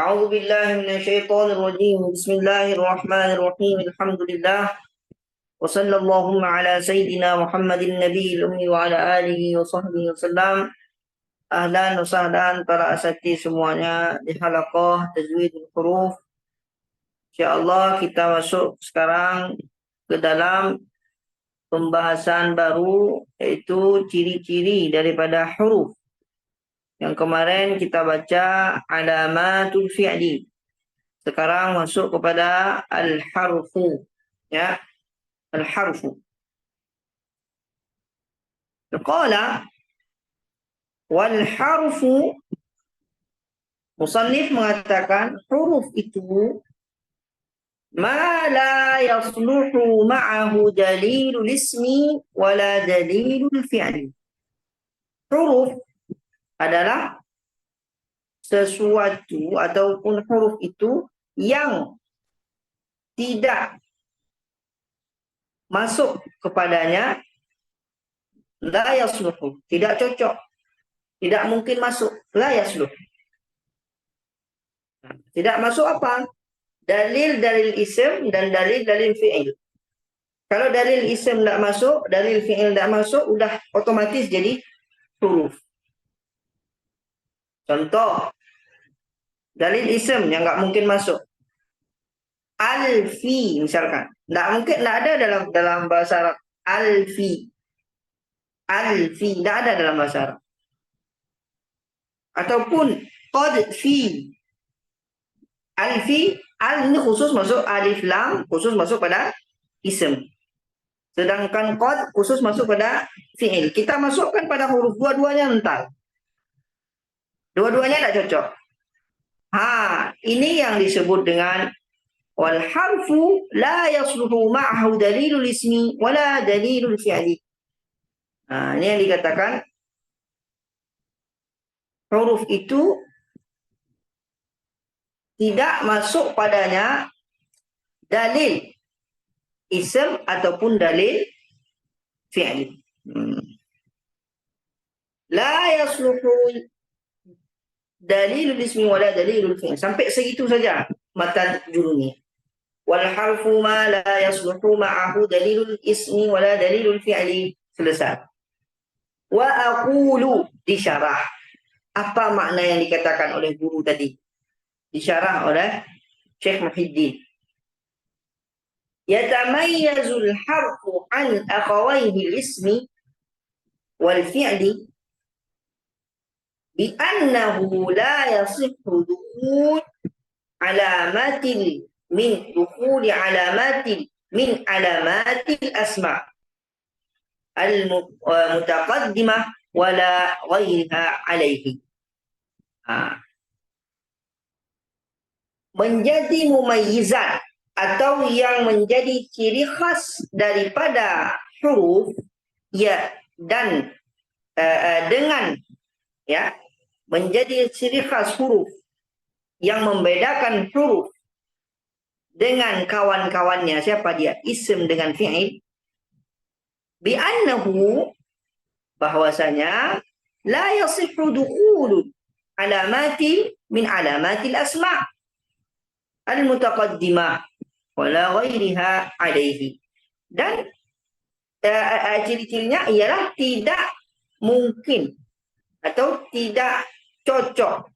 أعوذ بالله من الشيطان الرجيم بسم الله الرحمن الرحيم الحمد لله وصلى اللهم على سيدنا محمد النبي الأمي وعلى آله وصحبه وسلم. Ahlan wa sahlan para asatidz semuanya di halaqah tajwidul huruf. InsyaAllah kita masuk sekarang ke dalam pembahasan baru, yaitu ciri-ciri daripada huruf. Yang kemarin kita baca alamatul fi'li. Sekarang masuk kepada al-harfu. Ya, al-harfu. Qala wal harfu, musannif mengatakan huruf itu ma la yasluhu ma'ahu dalilul ismi wala dalilul fi'li. Huruf adalah sesuatu ataupun huruf itu yang tidak masuk kepadanya la yasluhu, tidak cocok, tidak mungkin masuk, la yasluh. Tidak masuk apa? Dalil-dalil isim dan dalil-dalil fi'il. Kalau dalil isim tidak masuk, dalil fi'il tidak masuk, udah otomatis jadi huruf. Contoh, dalil isim yang nggak mungkin masuk. Alfi misalkan. Nggak mungkin, nggak ada dalam bahasa Arab. Alfi. Alfi, tidak ada dalam bahasa Arab. Ataupun qadfi. Alfi, al ini khusus masuk alif lam, khusus masuk pada isim. Sedangkan qad khusus masuk pada fi'il. Kita masukkan pada huruf, dua-duanya mental. Dua-duanya tidak cocok. Ini yang disebut dengan wal harfu la yasluhu ma'ahu dalilul ismi wala dalilul fi'li. Ini yang dikatakan huruf itu tidak masuk padanya dalil isim ataupun dalil fi'li. La yasluhu dalilul ismi wala dalilul fi'li. Sampai segitu saja matan jurumi. Wal harfu ma la yasluhu ma'ahu dalilul ismi wala dalilul fi'li. Selesai. Wa aqulu, disyarah. Apa makna yang dikatakan oleh guru tadi? Disyarah oleh Syekh Muhyiddin. Yatamayyazul harfu an akhawayhi al-ismi wal fi'li bi annahu la yasihhu dukhul alamatil min dukhuli alamatil min alamatil asma' al-mutaqaddimah wala ghayriha alaihi. Menjadi mumayyizat atau yang menjadi ciri khas daripada huruf, ya, dan dengan, ya, menjadi ciri khas huruf yang membedakan huruf dengan kawan-kawannya. Siapa dia? Isim dengan fi'il. Bi'annahu, bahwasanya la yasihhu dukhulun alamati min alamatil asma' al-mutaqaddimah wala ghairiha alaihi. Dan ciri-cirinya ialah tidak mungkin atau tidak cocok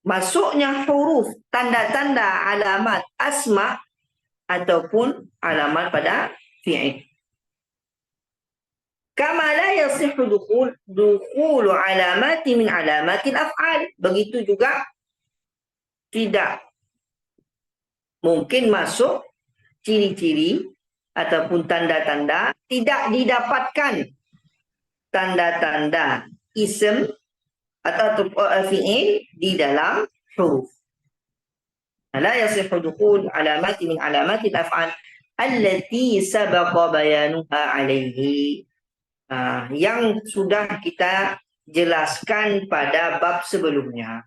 masuknya huruf tanda-tanda alamat asma ataupun alamat pada fi'il. Kama la yasihhu dukhulu alamati min alamatil af'al. Begitu juga tidak mungkin masuk ciri-ciri ataupun tanda-tanda, tidak didapatkan tanda-tanda isim atau fi'il di dalam huruf. La yasihhu dukhul alamati min alamatil af'al allati sabaqa bayanuha alaihi. Yang sudah kita jelaskan pada bab sebelumnya.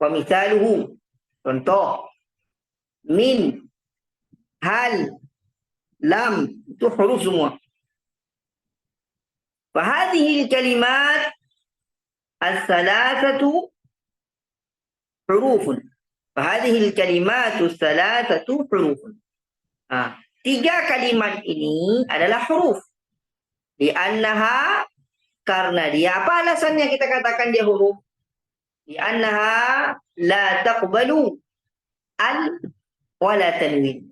Wa mithaluhu, contoh, min, hal, lam, itu huruf semua. Fa hadhihi al-kalimat al-thalathatu hurufun. Fahadhihi al-kalimatu thalathatu hurufun. Tiga kalimat ini adalah huruf. Li'annaha, karena dia, apa alasannya kita katakan dia huruf? Li'annaha la taqbalu al wala tanwin.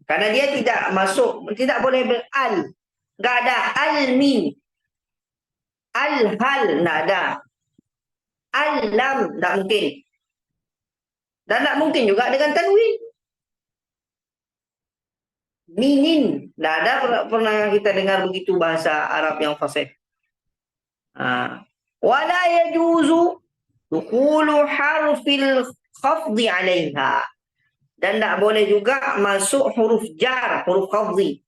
Karena dia tidak masuk, tidak boleh ber-al. Enggak ada al-min. Al-hal, enggak ada. Al-lam, enggak mungkin. Dan enggak mungkin juga dengan tanwin. Minin, enggak ada pernah kita dengar begitu bahasa Arab yang fasih. Wala yajuzu dukhulu harfil khafdi 'alaiha. Dan tak boleh juga masuk huruf jar, huruf khafdi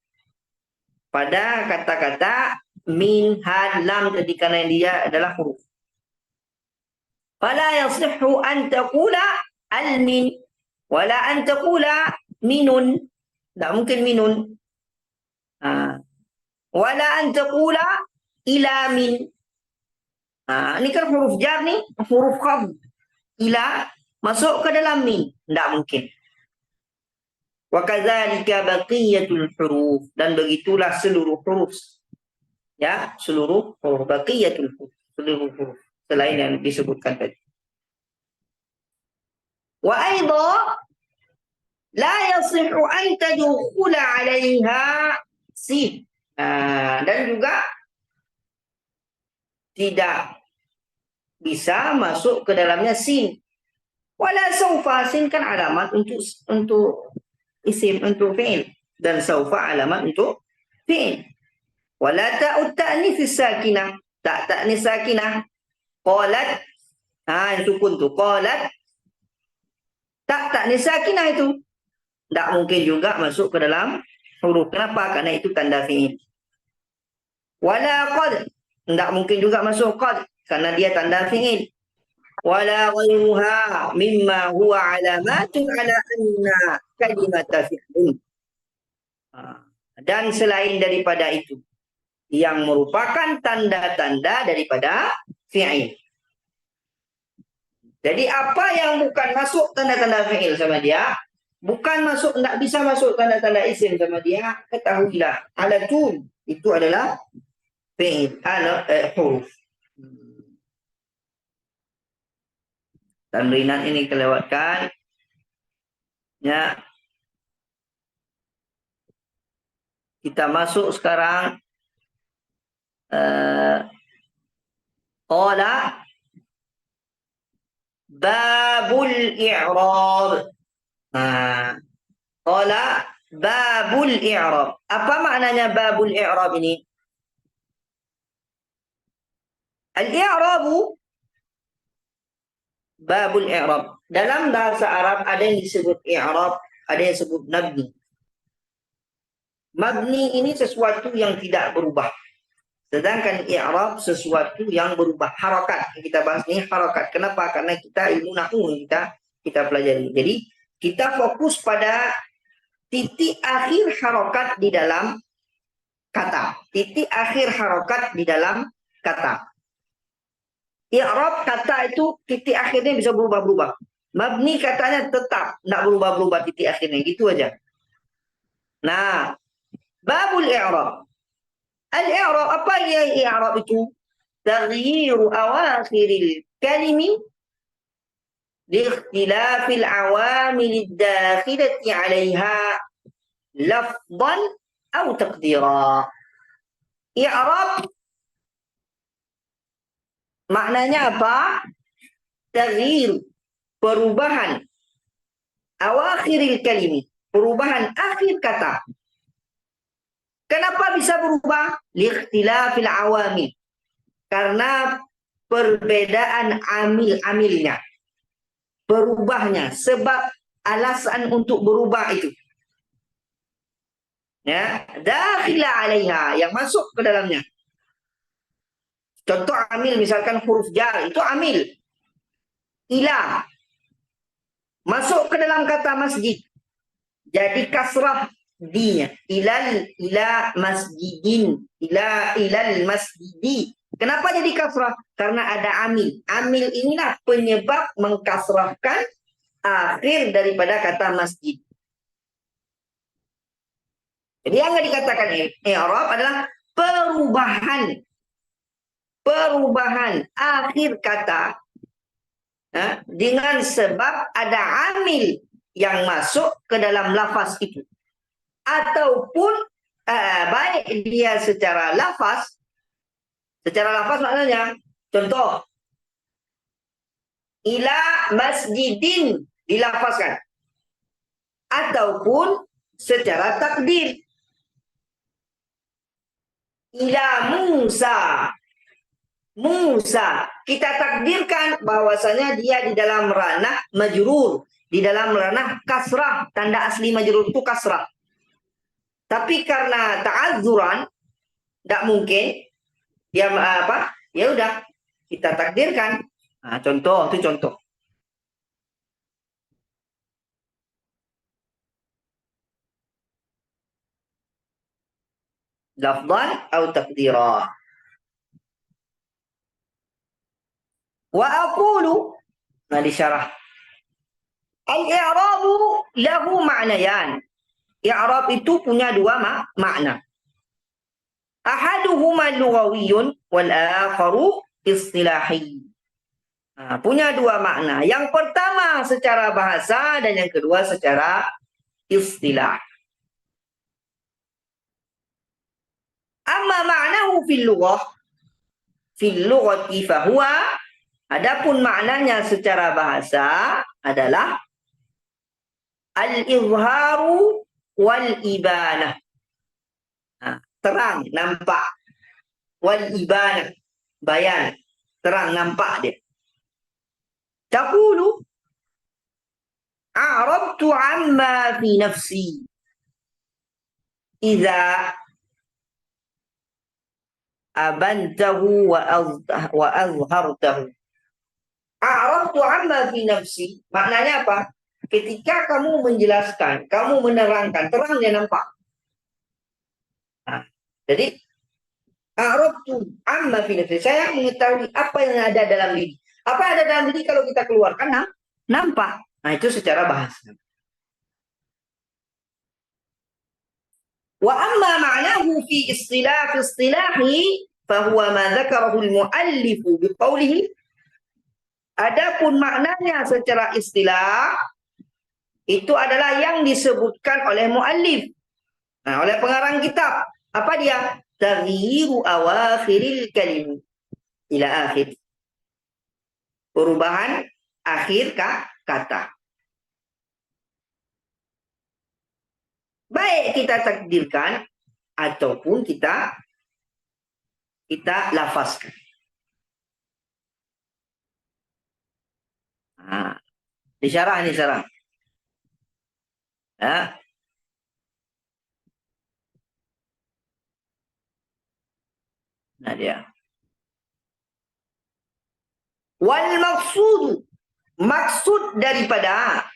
pada kata-kata min, had, lam ketika dia adalah huruf. Fala yasihhu an taqula al-min wala an taqula minun. Tak mungkin minun. Wala an taqula ila min. Ini kan huruf jar ni, huruf khafd. Ila masuk ke dalam min. Tak mungkin. Wa kadzalika baqiyatul huruf, dan begitulah seluruh huruf. Ya, seluruh huruf, baqiyatul huruf, seluruh huruf selain yang disebutkan tadi. Wa aidha la yasihhu an tadkhula 'alaiha sin. Dan juga tidak bisa masuk ke dalamnya sin. Wala saufa, sin kan alamat untuk isim, untuk fi'il, dan saufa alamat untuk fi'il. Wala ta'ut ta'nits sakinah, tak ta'nits sakinah. Qalat, sukun tu, qalat, tak ta'nits sakinah itu tak mungkin juga masuk ke dalam huruf. Kenapa? Karena itu tanda fi'il. Wala qad, tak mungkin juga masuk qad karena dia tanda fi'il. Wala ghayruha mimma huwa alamatun ala anna kalimata fi'lin. Dan selain daripada itu yang merupakan tanda-tanda daripada fi'il. Jadi apa yang bukan masuk tanda-tanda fi'il sama dia, bukan masuk, tidak bisa masuk tanda-tanda isim sama dia, ketahuilah alatun itu adalah fi'il, huruf. Tamrinat ini kelewatkan. Ya. Kita masuk sekarang. Qala babul i'rab. Qala babul i'rab. Apa maknanya babul i'rab ini? Al-i'rabu, babul i'rab. Dalam bahasa Arab ada yang disebut i'rab, ada yang disebut mabni. Mabni ini sesuatu yang tidak berubah. Sedangkan i'rab sesuatu yang berubah. Harakat. Kita bahas ini harakat. Kenapa? Karena kita ilmu nahwu kita pelajari. Jadi kita fokus pada titik akhir harakat di dalam kata. Titik akhir harakat di dalam kata. I'rab kata itu titik akhirnya bisa berubah-berubah. Mabni katanya tetap tidak berubah-berubah titik akhirnya, gitu aja. Nah, babul i'rab. Al-i'rab, apa yang i'rab itu? Taghyiru awakhiril kalimi liikhtilafil awamil ad-dakhilati 'alayha lafdhan aw taqdira. I'rab maknanya apa? Taghyir, perubahan. Awakhiril kalimi, perubahan akhir kata. Kenapa bisa berubah? Liikhtilafil awamil. Karena perbedaan amil-amilnya. Berubahnya, sebab alasan untuk berubah itu. Ya, dakhila 'alaiha, yang masuk ke dalamnya. Contoh amil, misalkan huruf jar, itu amil. Ila. Masuk ke dalam kata masjid. Jadi kasrah dinya. Ila masjidin. Ilal masjidi. Kenapa jadi kasrah? Karena ada amil. Amil inilah penyebab mengkasrahkan akhir daripada kata masjid. Jadi yang dikatakan i'rab adalah perubahan akhir kata dengan sebab ada amil yang masuk ke dalam lafaz itu, ataupun baik dia secara lafaz maknanya, contoh ila masjidin dilafazkan, ataupun secara takdir ila Musa kita takdirkan bahwasanya dia di dalam ranah majrur, di dalam ranah kasrah. Tanda asli majrur itu kasrah. Tapi karena ta'azzuran tidak mungkin dia ya udah kita takdirkan. Nah, contoh. Lafdan atau takdirah. Wa aqulu, nah disyarah. Al-i'rabu lahu ma'nayan. I'rab itu punya dua makna. Ahaduhuma lughawiyun wal akharu istilahi. Nah, punya dua makna. Yang pertama secara bahasa dan yang kedua secara istilah. Amma ma'nahu fil lughati fahuwa, adapun maknanya secara bahasa adalah al-izharu wal ibanah. Nah, terang, nampak. Wal ibanah, bayan, terang, nampak dia. Taqulu a'rabtu amma fi nafsi idza abantahu wa azhartahu. A'rabtu amma fi nafsi, maknanya apa? Ketika kamu menjelaskan, kamu menerangkan, terang dia nampak. Nah, jadi a'rabtu amma fi nafsi, saya mengetahui apa yang ada dalam diri. Apa yang ada dalam diri kalau kita keluarkan nampak. Nah, itu secara bahasa. Wa amma ma'nahu fi istilahi fahuwa ma dzakarahu al-muallif biqaulihi. Adapun maknanya secara istilah itu adalah yang disebutkan oleh muallif. Nah, oleh pengarang kitab. Apa dia? Taghyiru awakhiril kalim ila akhir. Perubahan akhir kata. Baik kita takdirkan ataupun kita lafazkan. Nah, disyarah ini syarah. Ya. Nah dia. Wal maksud daripada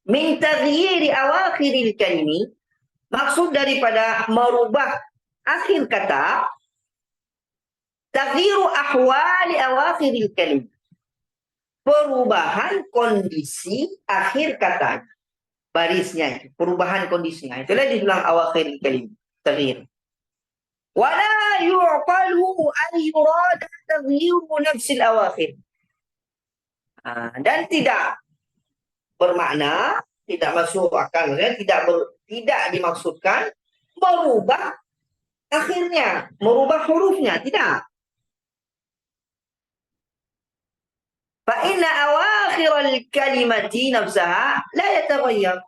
min taghyiri awakhiril kalimi, maksud daripada merubah akhir kata, taghyiru ahwali awakhiril kalim, perubahan kondisi akhir kata, barisnya, perubahan kondisinya. Itulah dibilang awakhiril kalim, taghyir. Wala yu'qalu an yurada taghyiru nafsil awakhir. Dan tidak bermakna, tidak masuk akal, tidak dimaksudkan merubah akhirnya, merubah hurufnya, tidak. Fa inna awakhiral kalimati nafsaha la yataghayyar.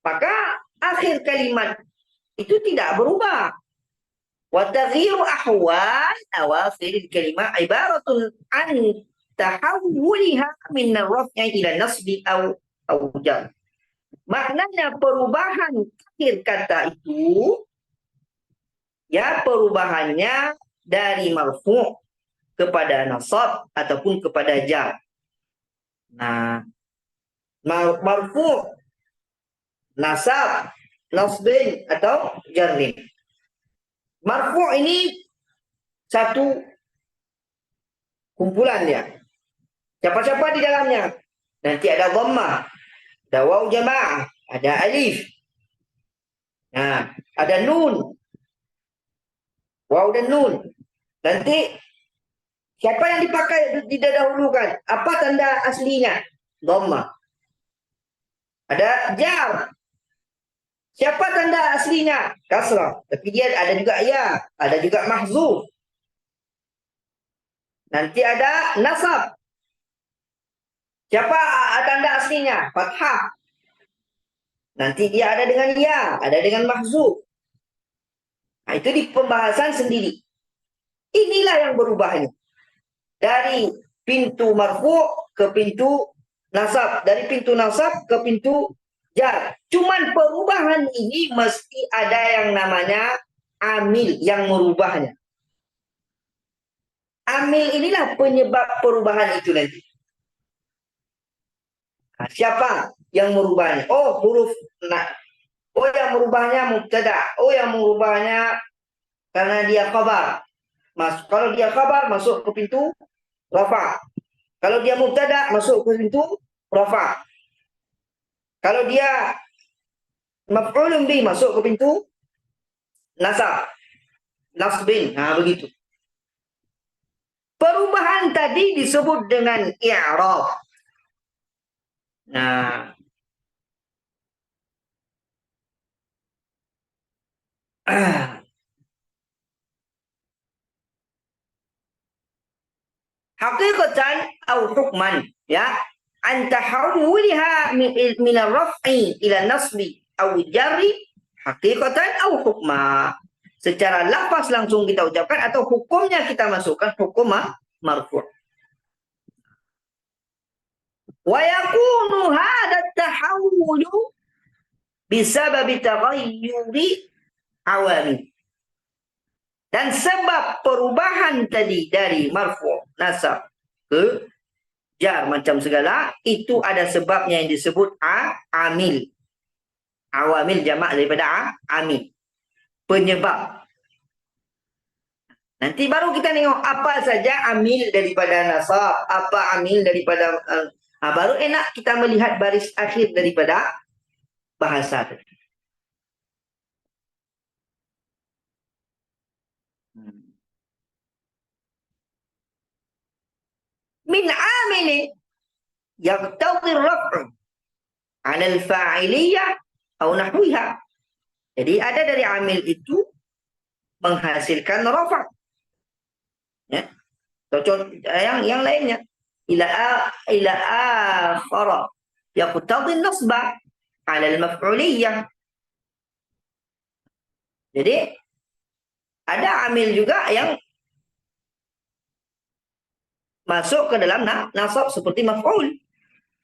Maka akhir kalimat itu tidak berubah. Wa taghyiru ahwal awakhiril kalimah ibaratun an tahawuliha min raf'i ila nasbi au jar. Maknanya perubahan akhir kata itu, ya perubahannya dari marfu' kepada nasab ataupun kepada jar. Nah, marfu', nasab, nasbin atau jarrin. Marfu' ini satu kumpulan dia. Siapa-siapa di dalamnya? Nanti ada dhammah, ada waw jamaah, ada alif. Nah, ada nun, waw dan nun. Nanti siapa yang dipakai didahulukan? Apa tanda aslinya? Dhammah. Ada jar. Siapa tanda aslinya? Kasrah. Tapi dia ada juga ya, ada juga mahzuf. Nanti ada nasab. Siapa tanda aslinya? Fathah. Nanti dia ada dengan ya, ada dengan mahzuf. Nah, itu di pembahasan sendiri. Inilah yang berubahnya. Dari pintu marfu ke pintu nasab. Dari pintu nasab ke pintu jar. Cuman perubahan ini mesti ada yang namanya amil yang merubahnya. Amil inilah penyebab perubahan itu nanti. Nah, siapa yang merubahnya? Oh, huruf nah. Oh, yang merubahnya mubtada. Oh, yang merubahnya karena dia khabar. Kalau dia khabar masuk ke pintu rafa. Kalau dia mubtada masuk ke pintu rafa. Kalau dia maf'ulun bih masuk ke pintu nasab. Nasbin. Nah, begitu. Perubahan tadi disebut dengan i'rab. Nah, haqiqatan atau hukman, ya. An tahawulha min ar-raf'i ila nasbi atau jarri haqiqatan atau hukma. Secara lafaz langsung kita ucapkan atau hukumnya kita masukkan hukum marfu'. Wa yakunu hadha at-tahawulu bisababi taghayyuri awamil. Dan sebab perubahan tadi dari marfu' nasab ke jar macam segala, itu ada sebabnya yang disebut amil. Awamil jamak daripada amil. Penyebab. Nanti baru kita tengok apa saja amil daripada nasab, apa amil daripada baru enak kita melihat baris akhir daripada bahasa tadi. Min amili yaqtadi ar-raf'u 'ala al-fa'iliyah atau nahwiha. Jadi ada dari amil itu menghasilkan rafa'. Ya. Contoh yang lainnya ila akhara yaqtadi an-nasba 'ala al-maf'uliyah. Jadi ada amil juga yang masuk ke dalam nasab seperti maf'ul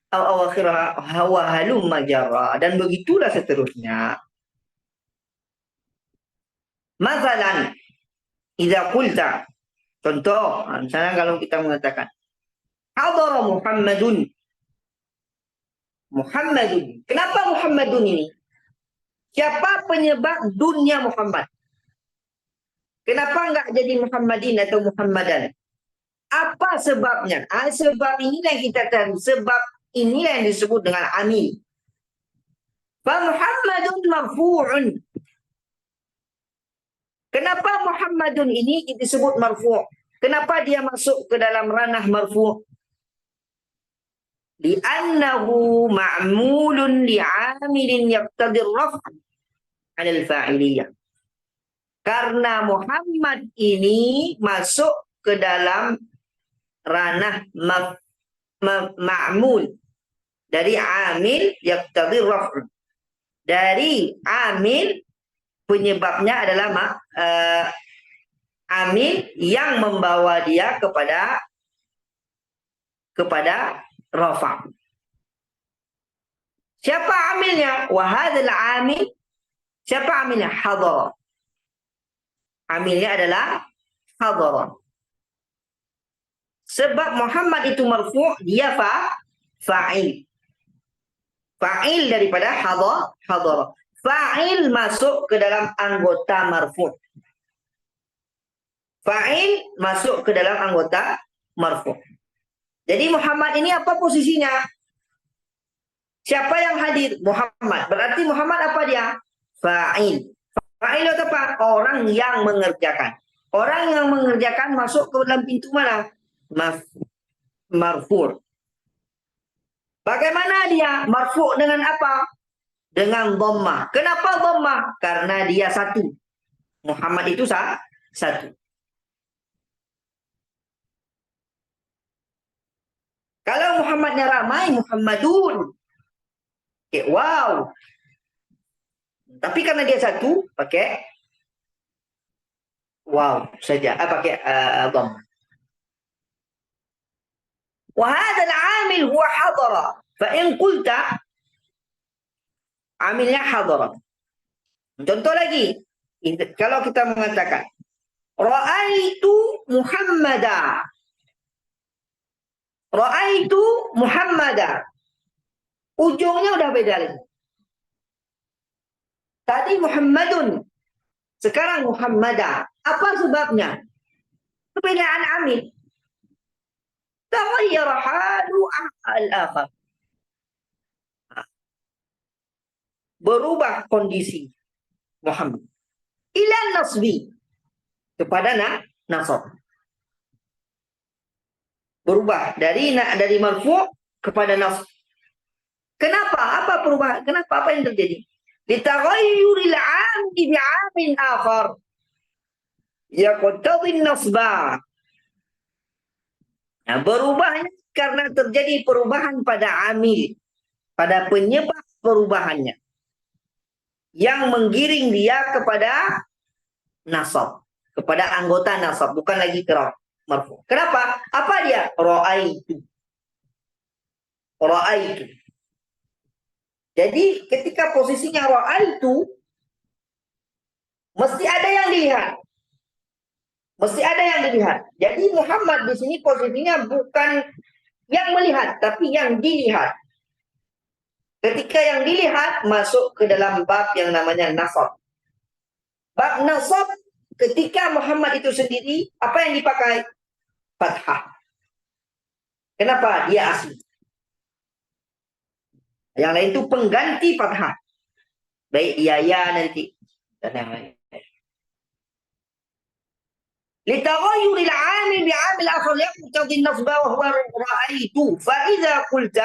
atau awakhirah hawa halum majara, dan begitulah seterusnya. Masalan, idza qulta, contoh, misalnya kalau kita mengatakan hadara Muhammadun. Muhammadun. Kenapa Muhammadun ini? Siapa penyebab dunia Muhammad? Kenapa enggak jadi Muhammadin atau Muhammadan? Apa sebabnya? Sebab inilah yang kita tahu. Sebab inilah yang disebut dengan amil. Fa Muhammadun marfu'un. Kenapa Muhammadun ini disebut marfu'? Kenapa dia masuk ke dalam ranah marfu'? Li'annahu ma'mulun li'amilin yaqtadi ar-raf' 'ala al-fa'iliyah. Karena Muhammad ini masuk ke dalam ranah ma'mul dari amil yaqtadi ar-raf'. Dari amil penyebabnya adalah amil yang membawa dia kepada rafa'. Siapa amilnya? Wa hadzal amil. Siapa amilnya? Hadara. Amilnya adalah hadara. Sebab Muhammad itu marfu', dia fa'il. Fa'il daripada hadara. Fa'il masuk ke dalam anggota marfu'. Fa'il masuk ke dalam anggota marfu. Jadi Muhammad ini apa posisinya? Siapa yang hadir? Muhammad. Berarti Muhammad apa dia? Fa'il. Fa'il itu apa? Orang yang mengerjakan. Orang yang mengerjakan masuk ke dalam pintu mana? Marfu'. Bagaimana dia? Marfu' dengan apa? Dengan dhammah. Kenapa dhammah? Karena dia satu. Muhammad itu satu. Kalau Muhammadnya ramai, Muhammadun. Okay, wow. Tapi karena dia satu, pakai wow saja. Pakai dhammah. وهذا العامل هو حضر فإن قلت amilnya hadara. Contoh lagi, kalau kita mengatakan ra'aitu Muhammada. Ra'aitu Muhammada. Ujungnya udah beda lagi. Tadi Muhammadun, sekarang Muhammada. Apa sebabnya? Perbedaan amil. تغير حال الآخر. Berubah kondisi Muhammad. Ila nasbi. Kepada nasab. Berubah dari marfu' kepada nasb. Kenapa? Apa perubahan? Kenapa? Apa yang terjadi? Litaghayyuril 'amdi bi'amil akhar. Yaqtadi nasba. Nah, berubahnya karena terjadi perubahan pada amil, pada penyebab perubahannya, yang menggiring dia kepada nasab, kepada anggota nasab, bukan lagi ke marfu. Kenapa? Apa dia? Ra'aitu. Ra'aitu. Jadi ketika posisinya ra'aitu, mesti ada yang dilihat. Mesti ada yang dilihat. Jadi Muhammad di sini posisinya bukan yang melihat, tapi yang dilihat. Ketika yang dilihat masuk ke dalam bab yang namanya nasab. Bab nasab ketika Muhammad itu sendiri, apa yang dipakai? Fathah. Kenapa? Dia asli. Yang lain itu pengganti fathah. Baik ya nanti. Dan yang lain. لتغير العامل بعامل آخر يقتضي النصب وهو رأيت فإذا قلت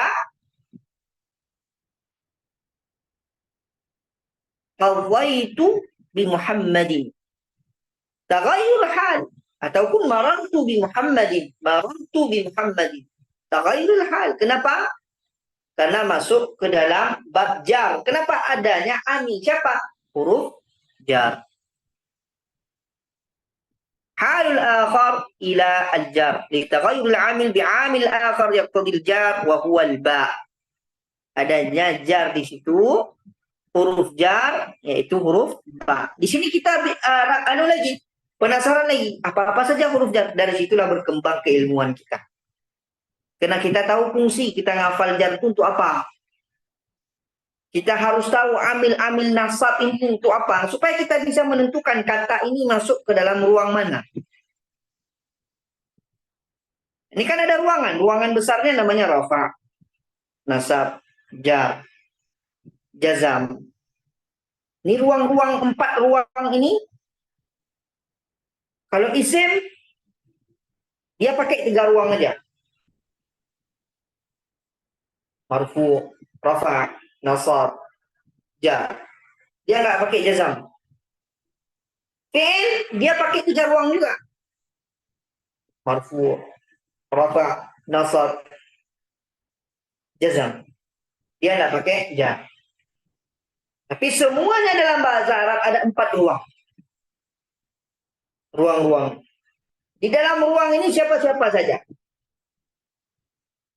قضيت بمحمد تغير حال ataupun marartu bi Muhammadin, taghayyurul hal. Kenapa? Karena masuk ke dalam bab jar. Kenapa adanya ami? Siapa? Huruf jar. Halul akhar ila al-jar. Litaghayyurul amil bi'amil akhar yaqtadil jar wa huwa al-ba. Adanya jar di situ, huruf jar yaitu huruf ba. Di sini kita penasaran lagi, apa-apa saja huruf jar. Dari situlah berkembang keilmuan kita. Karena kita tahu fungsi, kita ngafal jar itu untuk apa? Kita harus tahu amil-amil nasab ini untuk apa? Supaya kita bisa menentukan kata ini masuk ke dalam ruang mana. Ini kan ada ruangan. Ruangan besarnya namanya rafa, nasab, jar, jazam. Ini ruang-ruang, 4 ruang ini. Kalau isim, dia pakai 3 ruang aja. Marfu, rafa, nasab, jar. Dia nggak pakai jazam. Fi'il dia pakai 3 ruang juga. Marfu, rafa, nasab, jazam. Dia nggak pakai jar. Tapi semuanya dalam bahasa Arab ada 4 ruang. Ruang-ruang. Di dalam ruang ini siapa-siapa saja.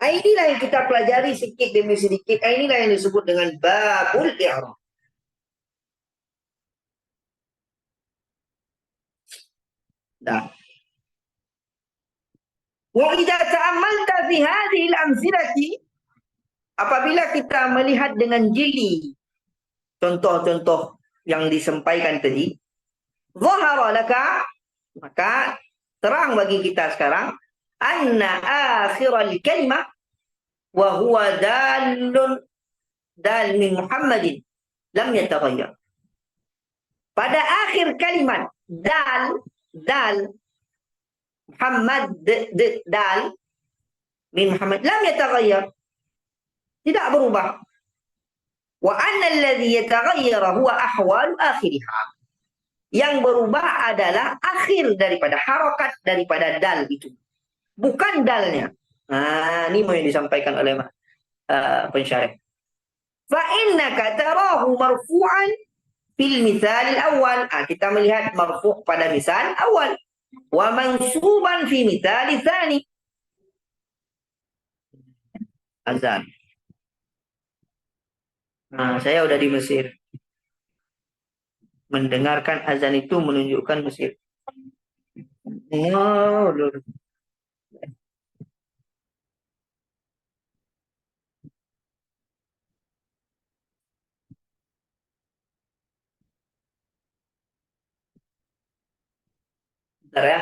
Inilah yang kita pelajari sedikit demi sedikit. Inilah yang disebut dengan babul i'rab. Nah. Wa idza ta'ammalta fi hadhihi al-amthilati, apabila kita melihat dengan jeli contoh-contoh yang disampaikan tadi, zahara laka, maka terang bagi kita sekarang anna akhiral kalimah wa huwa dalun dal min Muhammadin lam yataghayyar. Pada akhir kalimat dal Muhammad dal min Muhammad lam yataghayyar, tidak berubah. Wa anna alladhi yataghayyara huwa ahwal akhiriha. Yang berubah adalah akhir daripada harakat daripada dal itu, bukan dalnya. Nah, ini mau yang disampaikan oleh pensyarah. Fa innaka tarahu marfu'an fil misal al-awwal. Kita melihat marfu' pada misal awal. Wa mansuban fi misal tsani. Azan. Nah, saya udah di Mesir. Mendengarkan azan itu menunjukkan Mesir. Oh, Lord. Bentar ya.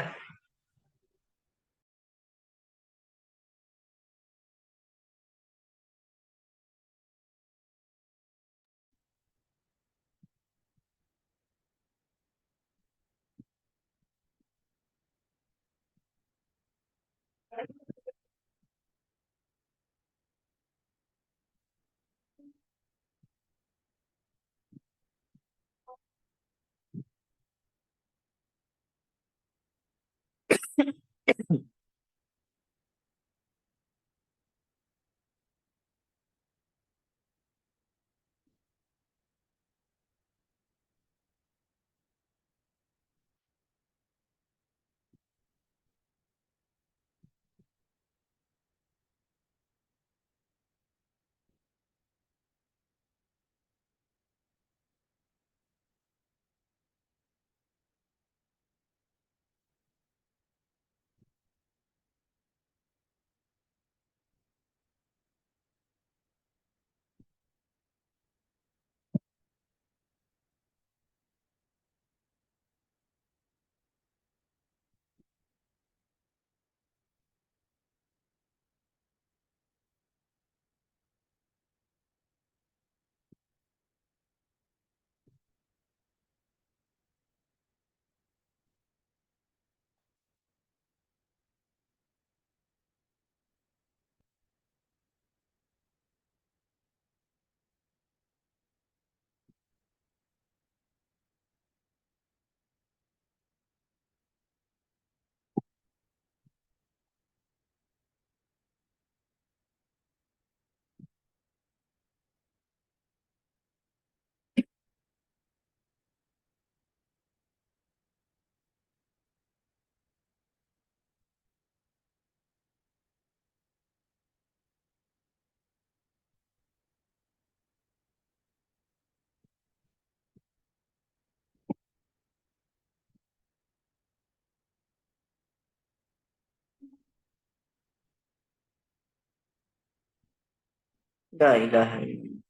La ilaha illallah.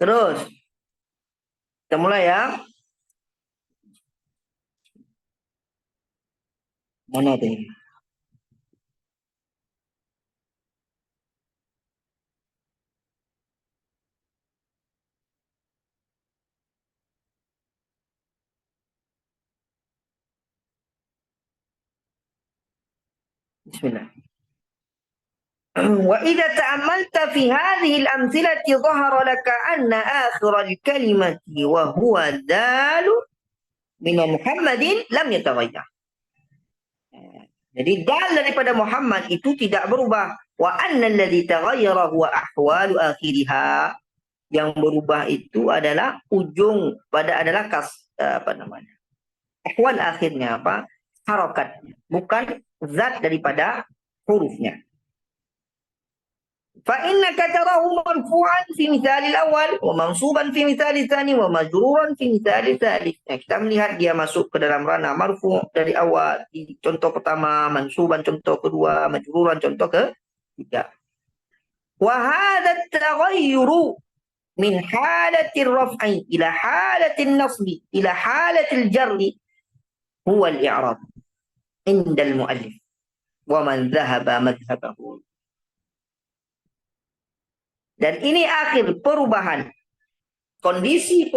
Terus kita mulai ya. Mana tadi? Bismillah. وإذا تأملت في هذه الأمثلة ظهر لك أن آخر الكلمة وهو الدال من محمد لم يتغير. Jadi dal daripada Muhammad itu tidak berubah. Wa anna alladhi taghayyara huwa ahwalu akhiriha. Yang berubah itu adalah ujung pada adalah ahwal akhirnya apa? Harakatnya, bukan zat daripada hurufnya. فإنك تراه مرفوعا في مثال الأول ومنصوبا في مثال الثاني ومجرورا في مثال الثالث. Kita melihat dia masuk ke dalam ranah marfu dari awal di contoh pertama, mansuban contoh kedua, majruran contoh ketiga. Wa hadha at-taghayyuru min halatir raf'i ila halatin nasbi ila halatil jarri huwa al-i'rab inda al-muallif wa man dhahaba madhhabahu. Dan ini akhir perubahan. Kondisi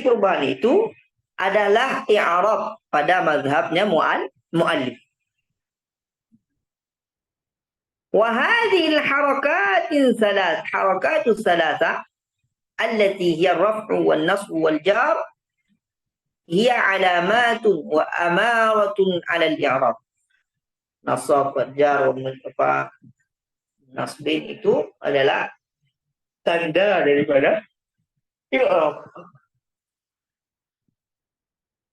perubahan itu adalah i'rab pada mazhabnya muallif. Wa hadhihi al-harakatin harakatus thalatha allati hiya ar-raf'u wan-nasb wal-jar hiya alamatun wa amaratun 'ala al-i'rab. Nasab, jar, nasbin itu adalah tanda daripada i'rab.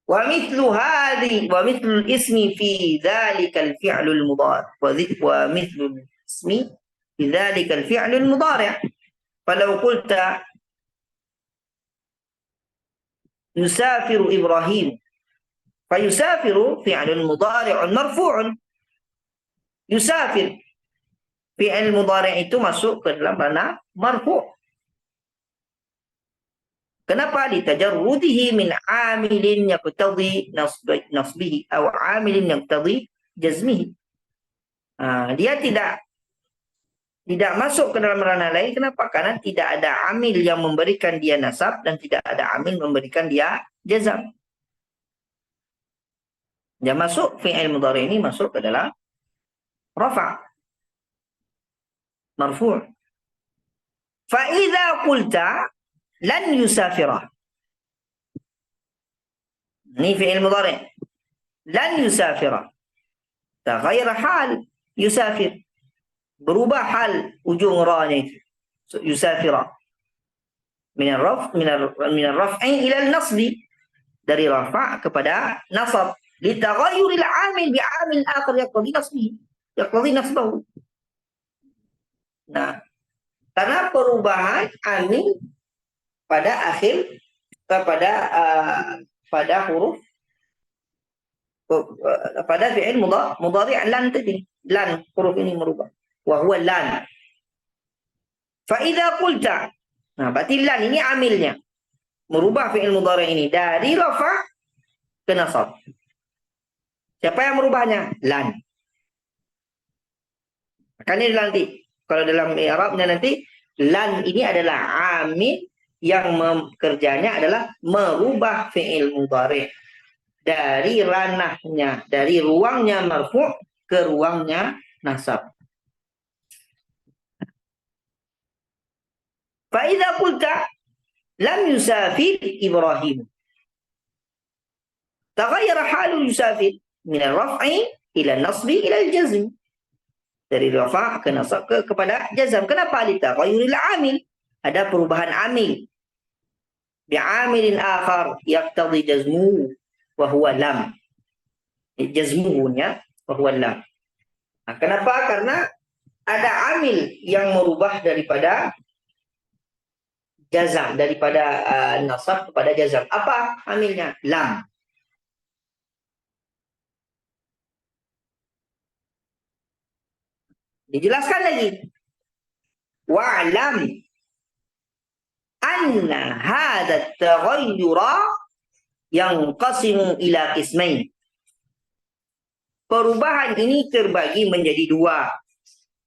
Wa mithlu al-ismi fi dhalika al-fi'l al-mudhari wa mithlu al-ismi fi dhalika al-fi'l al-mudhari. Falau qulta yusafiru Ibrahim fayusafiru fi'lun mudhari'un marfu'un. Yusafir fi'il mudhari' itu masuk ke dalam ranah marfu'. Kenapa? Litajarrudihi min 'amilin yaqtadi nasbihi atau 'amilin yaqtadi jazmihi. Dia tidak masuk ke dalam ranah lain. Kenapa? Karena tidak ada amil yang memberikan dia nasab dan tidak ada amil memberikan dia jazam. Dia masuk fi'il mudhari' ini masuk ke dalam rafa' marfu'. Fa idza qulta lan yusafira. Ini fi'il mudhari'. Lan yusafira. Taghayyara hal yusafir. Berubah hal ujung ra-nya itu. Yusafira. Min ar-raf'i ila al-nasbi. Dari rafa' kepada nasab. Litaghayyuril 'amil bi'amil akhar yaqtadi nasbihi. Yaqtadi nasbahu. Nah, karena perubahan amil pada akhir pada huruf pada fi'il mudhari' lan tadi. Lan, huruf ini merubah. Wa huwa lan. Fa idza qulta, nah berarti lan ini amilnya. Merubah fi'il mudhari' ini dari rafa' ke nasab. Siapa yang merubahnya? Lan. Makanya nanti kalau dalam i'rabnya nanti lan ini adalah amil yang kerjanya adalah merubah fi'il mudhari' dari ranahnya, dari ruangnya marfu' ke ruangnya nasab. Fa idza qulta lam yusafir Ibrahim, taghayyara halu yusafir min ar-raf'i ila an-nasbi ila al-jazm. Dari rafa' ke nasab kepada jazam. Kenapa? Litaghayyuril 'amil. Ada perubahan amil. Bi'amilin akhar yaqtadi jazmuhu wa huwa lam. Jazmuhunya wa huwa lam. Nah, kenapa? Karena ada amil yang merubah daripada jazam, daripada nasab kepada jazam. Apa amilnya? Lam. Dijelaskan lagi. Wa'lam anna hadha at-taghayyura yanqasimu ila qismain. Perubahan ini terbagi menjadi dua.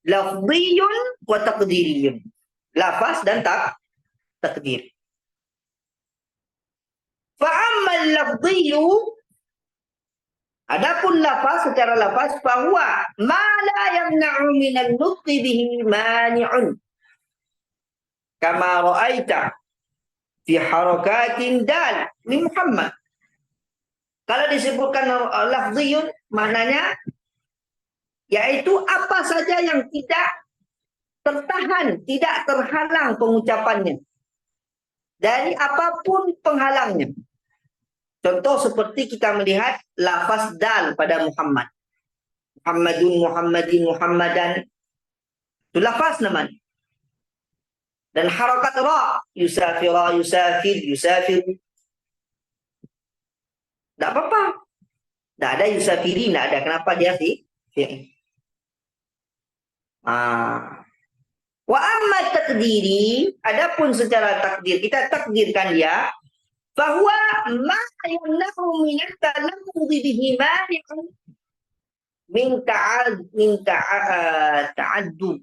Lafdhiyun wa taqdiriyun. Lafaz dan takdir. Fa ammal lafdhiyu, adapun lafaz secara lafaz, bahwa ma la yamna'u min an-nutqi bihi mani'un. Kama ra'aita fi harakatin dal min Muhammad. Kalau disebutkan lafdhiyun, maknanya yaitu apa saja yang tidak tertahan, tidak terhalang pengucapannya dari apapun penghalangnya. Contoh seperti kita melihat lafaz dal pada Muhammad. Muhammadun, Muhammadin, Muhammadan. Itu lafaz namanya. Dan harakat ra, yusafira, yusafir, yusafir. Tidak apa-apa. Tidak ada yusafiri, tidak ada. Kenapa dia sih? Wa amma takdiri, adapun secara takdir, kita takdirkan dia, bahwa ma yamna'u min at-talaffuz bihi mani'un min ta'addud.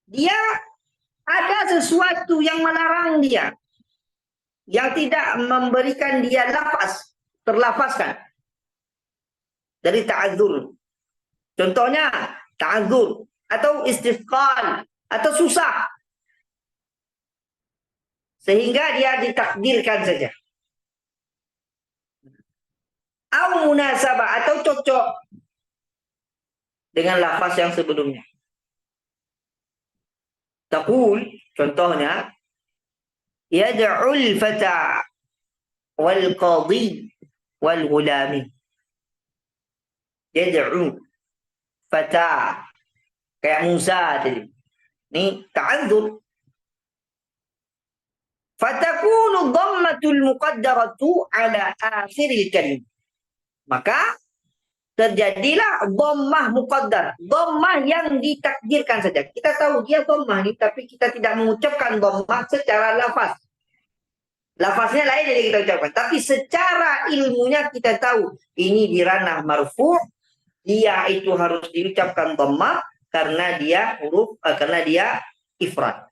Dia ada sesuatu yang melarang dia, yang tidak memberikan dia terlafazkan dari ta'adzur. Contohnya ta'adzur atau istifqal atau susah, sehingga dia ditakdirkan saja. Au munasabah, atau cocok dengan lafaz yang sebelumnya. Taqul, contohnya, yad'ul fata wal qadi wal gulami. Yad'u fata, kayak Musa tadi. Ini ta'adzur. Fatakunu dhammatul muqaddaratu ala akhiril kalim. Maka terjadilah dhammah muqaddar, dhammah yang ditakdirkan saja. Kita tahu dia dhammah ini, tapi kita tidak mengucapkan dhammah secara lafaz. Lafaznya lain dari kita ucapkan, tapi secara ilmunya kita tahu ini di ranah marfu', dia itu harus diucapkan dhammah karena dia karena dia ifrad.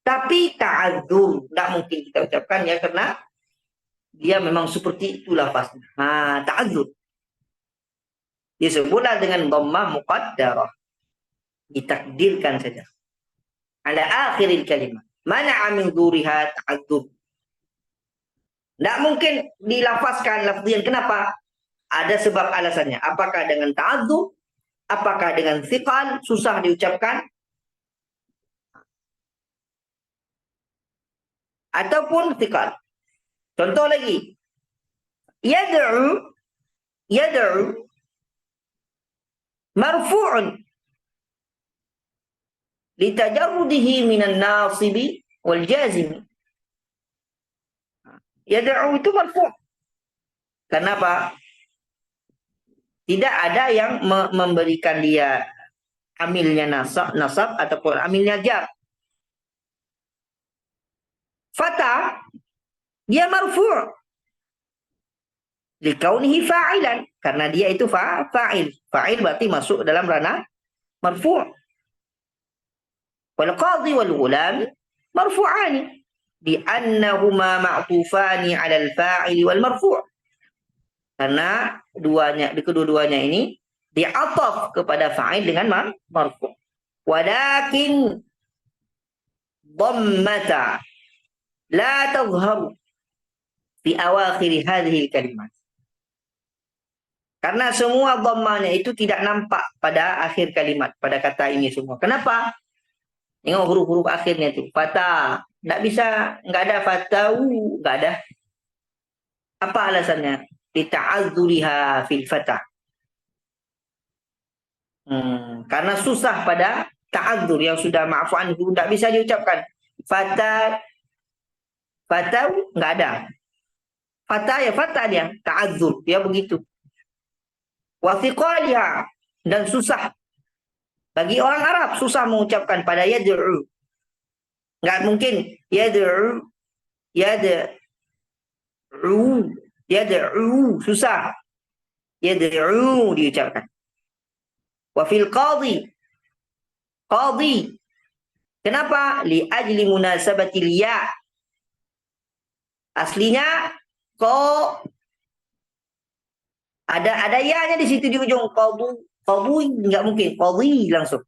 Tapi ta'adzur tidak mungkin kita ucapkan ya, karena dia memang seperti itu lafaznya. Ta'adzur disebutlah dengan dhammah muqaddarah, ditakdirkan saja ala akhiril kalimat. Mana min dzuriha ta'adzur, tidak mungkin dilafazkan lafzian. Kenapa? Ada sebab alasannya. Apakah dengan ta'adzur, apakah dengan thiqal, susah diucapkan, ataupun thiqal. Contoh lagi, yad'u marfu'un litajarrudihi minan nasibi wal jazimi. Yad'u itu marfu'. Kenapa? Tidak ada yang memberikan dia amilnya nasab ataupun amilnya jar. Fata, dia marfu' likaunihi fa'ilan, karena dia itu fa'il. Fa'il berarti masuk dalam ranah marfu'. Wal qadhi wal ghulam marfu'ani li'annahuma ma'tufani 'ala al-fa'il wal marfu'. Karena kedua-duanya ini di'athaf kepada fa'il dengan marfu'. Walakin dhammata la tadhharu fi awakhir hadhihi al-kalimat. Karena semua dhammahnya itu tidak nampak pada akhir kalimat, pada kata ini semua. Kenapa? Tengok huruf-huruf akhirnya itu. Fata, tidak bisa, enggak ada fatau, enggak ada. Apa alasannya? Lita'adzuriha fil fata. Karena susah pada ta'adzur yang sudah ma'fu anhu, tidak bisa diucapkan. Fata, fatau, enggak ada. Fata ya fata dia, ta'adzur, dia begitu. Wa thiqaliha, dan susah. Bagi orang Arab susah mengucapkan pada yad'u. Enggak mungkin yad'u, susah. Yad'u diucapkan. Wa fil qadhi. Kenapa? Li ajli munasabatil ya. Aslinya ada ya-nya di situ di ujung. Qadhi enggak mungkin, qadhi langsung.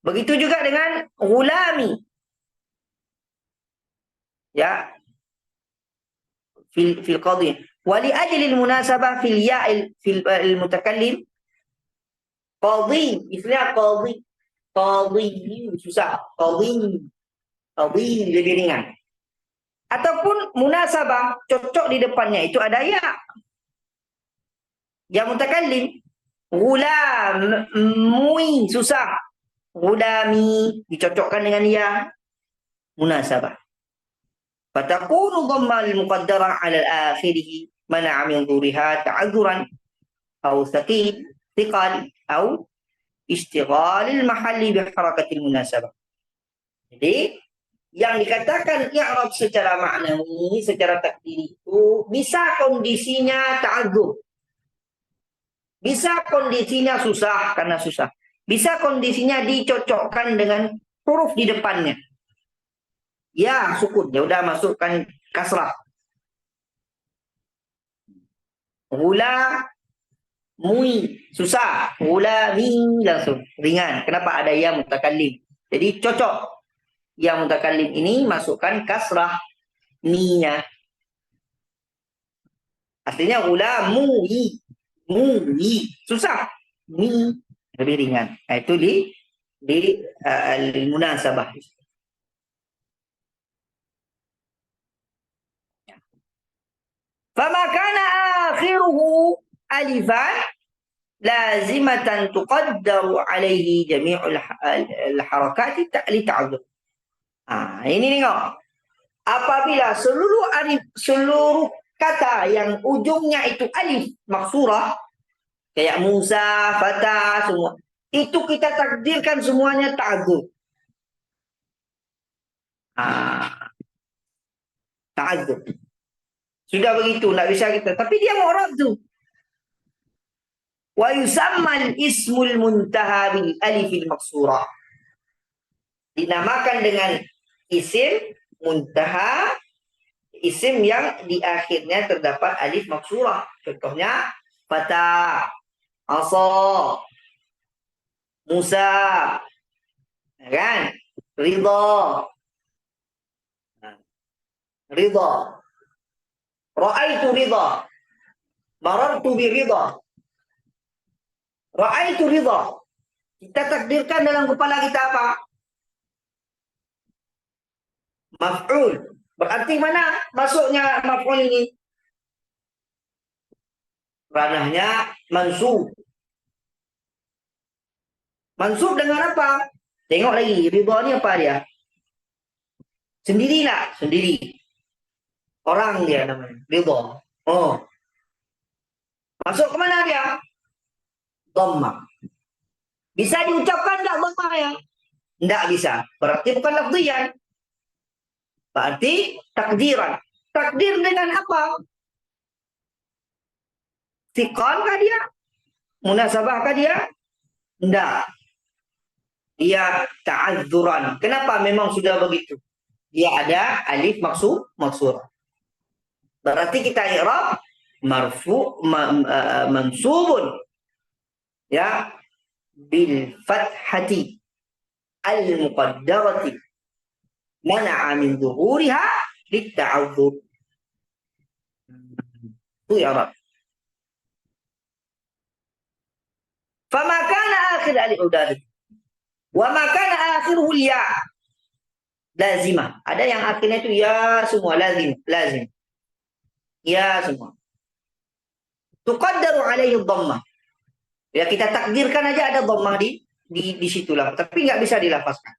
Begitu juga dengan gulami. Ya. Fil qadhi. Wa li ajli al-munasabah fil ya' fil mutakallim. Qadhi, istilah qadhi. Qadhi susah. Qadhi lebih ringan. Ataupun munasabah, cocok di depannya itu ada ya. Yang mutakallim. Gulami, susah. Gulami, dicocokkan dengan ya. Munasabah. Fatakunu dhamma al-muqaddarah ala al-akhirih Mana min dhuriha ta'adzuran atau thiqal atau ishtighal al-mahalli bi harakatil munasabah. Jadi yang dikatakan i'rab secara maknawi, secara takdiri itu bisa kondisinya ta'adzur. Bisa kondisinya susah karena susah. Bisa kondisinya dicocokkan dengan huruf di depannya. Ya, sukun. Ya udah masukkan kasrah. Gula mui susah. Gula mi langsung ringan. Kenapa ada ya mutakallim? Jadi cocok. Ya mutakallim ini masukkan kasrah mi-nya. Aslinya gula mui. Mui susah. Mi lebih ringan. Nah, itu di al-munasabah. فما كان آخره ألفا لازمة تقدر عليه جميع الحركات لتعذر. Ini tengok. Apabila seluruh kata yang ujungnya itu alif maksurah, kayak Musa, Fata, semua, itu kita takdirkan semuanya ta'adzur. Ta'adzur. Sudah begitu, tidak bisa kita. Tapi dia mu'rab tuh. Wa yusammal ismul muntaha bil alifil maksura. Dinamakan dengan isim muntaha, isim yang di akhirnya terdapat alif maksura. Contohnya Fata, Asa, Musa, kan? Ridha. Ridha. Ra'aitu ridha. Marartu bi ridha. Ra'aitu ridha. Kita takdirkan dalam kepala kita apa? Maf'ul. Berarti mana masuknya maf'ul ini? Ranahnya mansub. Mansub dengan apa? Tengok lagi, ridha ni apa dia? Sendirilah, sendiri. Orang dia namanya, ridha. Oh. Masuk ke mana dia? Dhammah. Bisa diucapkan enggak dhammah ya? Enggak bisa. Berarti bukan lafzian. Berarti takdiran. Takdir dengan apa? Thiqal kah dia? Munasabah kah dia? Enggak. Dia ta'adzuran. Kenapa? Memang sudah begitu. Dia ada alif maksur. Berarti kita i'rab marfu mansubun ya bil fathati al muqaddarati mana'a min dhuhuriha lit ta'adzur. Itu i'rab. Fama kana akhir alif udari wa ma kana akhiruhu ya lazimah. Ada yang akhirnya itu ya semua lazim. Ya semua. Tuqaddaru alaihi dhammah. Ya kita takdirkan aja ada dhammah di situlah, tapi nggak bisa dilafazkan.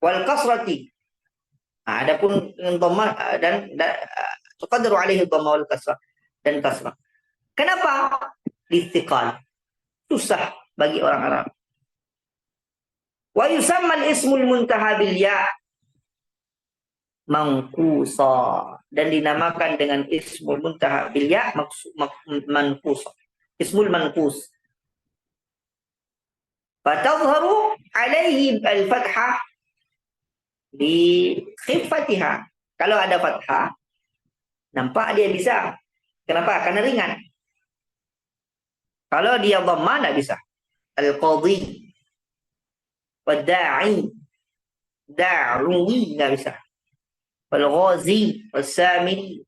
Wal kasrati. Adapun dhammah dan tuqaddaru alaihi dhammah wal kasrah dan kasrah. Kenapa? Listiqal. Susah bagi orang Arab. Wa yusamma al-ismul muntaha bil ya manqusa, dan dinamakan dengan ismul muntaha bil ya manqus. Ismul manqus. Fatadharu alaihi al-fathah bi khiffatiha. Kalau ada fathah nampak dia bisa. Kenapa? Karena ringan. Kalau dia dhammah enggak bisa. Al-qadhi wad-da'i da'ruwi enggak bisa. Wal-ghazi was-samiri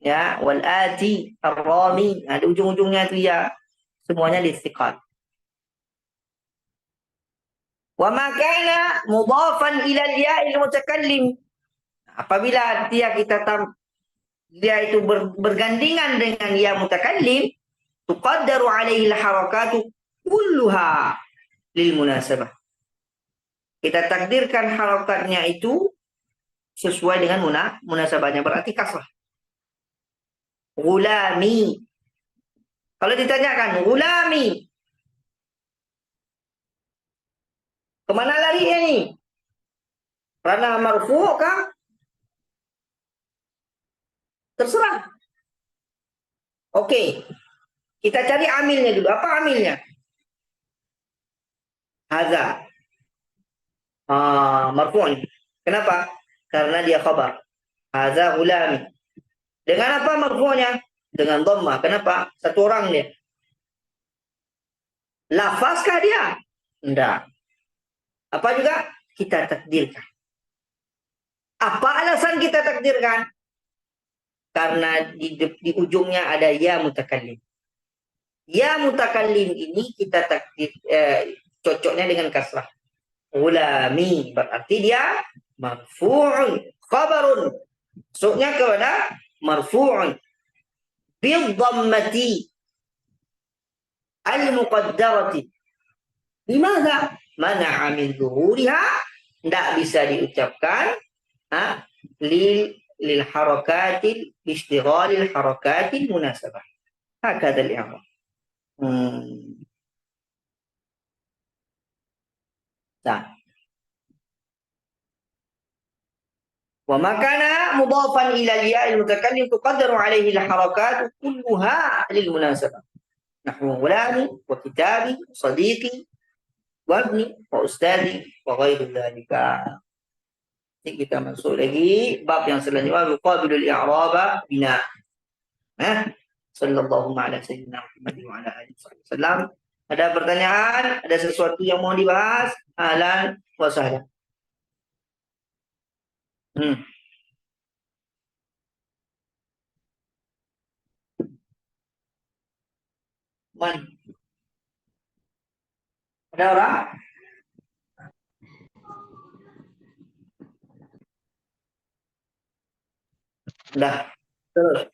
ya wal-ati ar-rami, ada ujung-ujungnya itu ya, semuanya listiqal. Wa ma kana mudhafan ila al-ya'il mutakallim, apabila dia itu bergandengan dengan ya mutakallim, tuqaddaru alaihi al-harakatu kulluha lil munasabah. Kita takdirkan harakatnya itu sesuai dengan munasabahnya, berarti kasrah. Gulami. Kalau ditanyakan, gulami, kemana larinya nih? Karena marfu kah? Terserah. Oke, kita cari amilnya dulu. Apa amilnya? Haza. Marfu'un. Kenapa? Karena dia khabar. Haza gulami. Dengan apa marfu'nya? Dengan dhamma. Kenapa? Satu orang dia. Lafazkah dia? Enggak. Apa juga? Kita takdirkan. Apa alasan kita takdirkan? Karena di ujungnya ada ya mutakallim. Ya mutakallim ini kita takdir cocoknya dengan kasrah. Ulami berarti dia marfu'un, khabarun. Maksudnya kepada marfu'un bil dhammati al muqaddarati. Limadha? Mana'a min zuhuriha, tidak bisa diucapkan lil harakatil ishtighalil harakatil munasabah. Hakadha al-i'rab. Nah, wa makana mudhafan ila al-ya' al-mutakallim tuqaddaru alayhi al-harakat kulluha lil munasabah. Nahwu gulami wa kitabi wa sadiqi wa ibni wa ustadi wa ghairu dzalika. Jadi kita masuk lagi bab yang selanjutnya yuqabilul i'raba bina. Sallallahu ala sayyidina Muhammad wa ala alihi wasallam. Ada pertanyaan? Ada sesuatu yang mau dibahas? Ahlan wa sahlan. Man. Ada orang? Dah. Terus.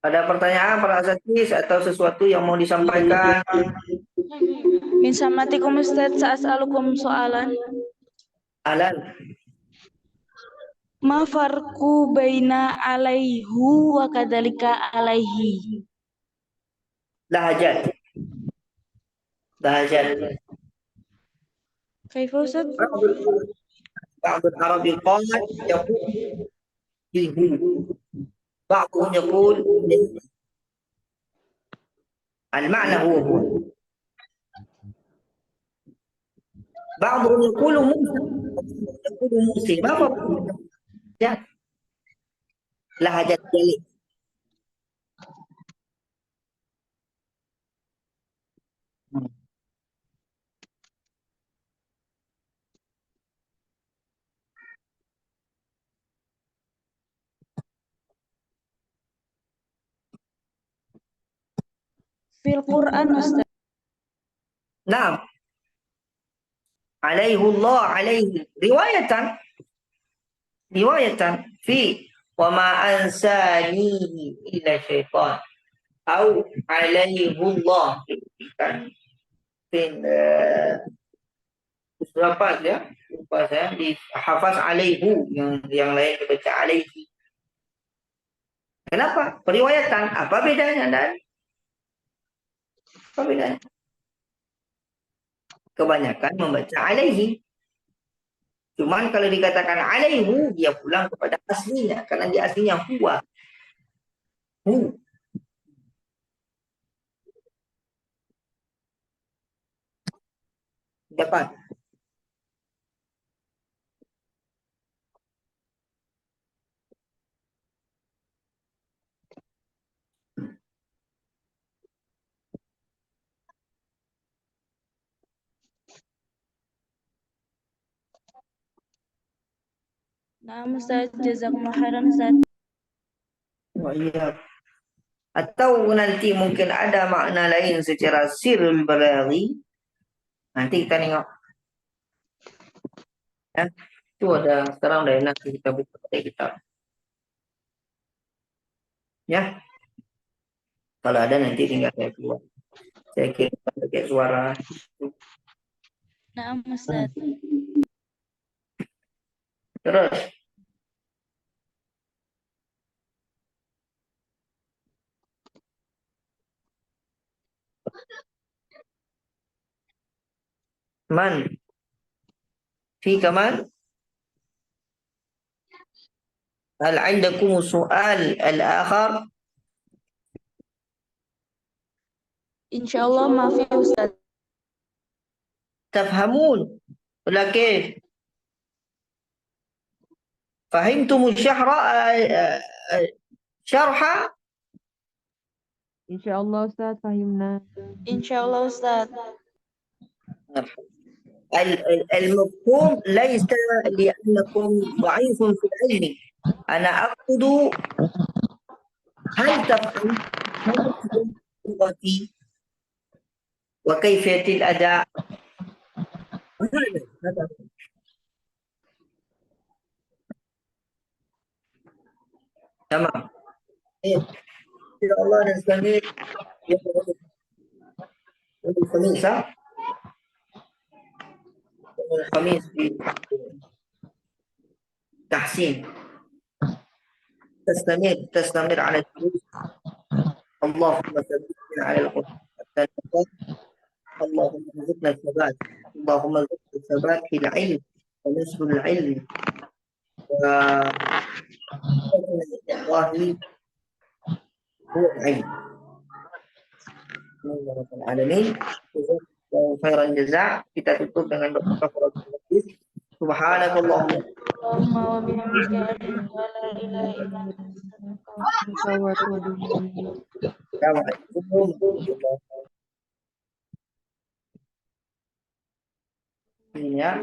Ada pertanyaan para asatidz atau sesuatu yang mau disampaikan? Min samatikum Ustaz, sa'as'alukum soalan. Ahlan. Ma farqu baina alaihu wa kadzalika alaihi? Lahajat. Lahajat. Kaifa Ustaz? بعض العرب قال يقول بعضهم يقول المعنى هو بعضهم يقول موسى يقول موسى ما فرق لهجة جليل Fil Quran Ustaz. نعم عليه الله عليه رواية في وما أنسانيه إلا الشيطان أو عليه الله berapa ya? Lupa saya di hafaz alaihu yang lain dibaca alaihi. Kenapa? Periwayatan. Apa bedanya dan? Apa bedanya? Kebanyakan membaca alaihi. Cuman kalau dikatakan alaihu, dia pulang kepada aslinya. Karena dia aslinya huwa. Hu. Dapat. Naam Ustaz, jazakumullah khairan Ustaz. Oh, iya. Atau nanti mungkin ada makna lain secara sirrul balaghi. Nanti kita tengok. Ya. Itu ada sekarang udah enak kita buka pakai kitab. Ya, kalau ada nanti tinggal saya keluar. Saya kirim pakai suara. Naam Ustaz. Terus, man, في كمان هل عندكم سؤال الآخر؟ Insyaallah maaf ya Ustaz. تفهمون ولا كيف؟ فهمتم الشرح شرح؟ Insyaallah Ustaz, fahimna. Insyaallah Ustaz. المفهوم ليس لأنكم ضعيف في العلم. أنا أقصد هل تفهم لغتي وكيفية الأداء؟ هذا تمام. إيه. إن شاء الله نستمر يوم الخميس، ها؟ يوم الخميس في تحسين. تستمر على الدروس. اللهم ثبتنا على القرآن حتى نلقاك. اللهم ارزقنا الثبات. اللهم ارزقنا الثبات في العلم ونشر العلم والله هو العلم. Amin ya rabbal alamin. Jazakallahu khairan jazak. Kita tutup dengan doa kafaratul majlis. Subhanakallahumma Allahumma wa bihamdika asyhadu an la ilaha illa anta astaghfiruka wa Assalamualaikum warahmatullahi wabarakatuh. Assalamualaikum warahmatullahi wabarakatuh. Ya.